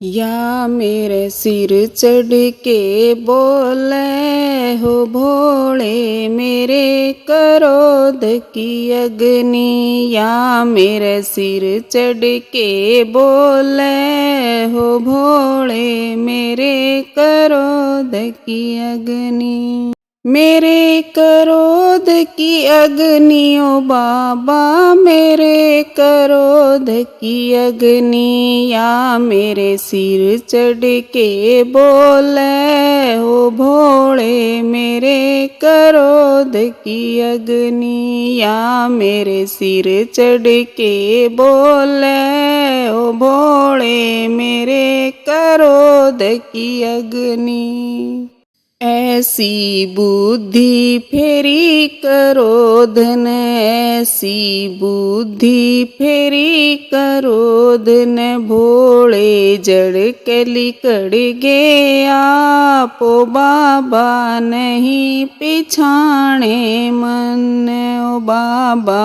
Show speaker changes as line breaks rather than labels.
या मेरे सिर चढ़ के बोले हो भोले मेरे क्रोध की अग्नि। या मेरे सिर चढ़ के बोले हो भोले मेरे क्रोध की अग्नि। मेरे क्रोध की अग्नि ओ बाबा मेरे क्रोध की अग्नि। या मेरे सिर चढ़ के बोले हो भोले मेरे क्रोध की अग्नि। या मेरे सिर चढ़ के बोले हो भोले मेरे क्रोध की अग्नि। ऐसी बुद्धि फेरी क्रोधन ऐसी बुद्धि फेरी क्रोधन भोले जड़ के लिकड़ गए आपो बाबा नहीं पिछाणे मन। ओ बाबा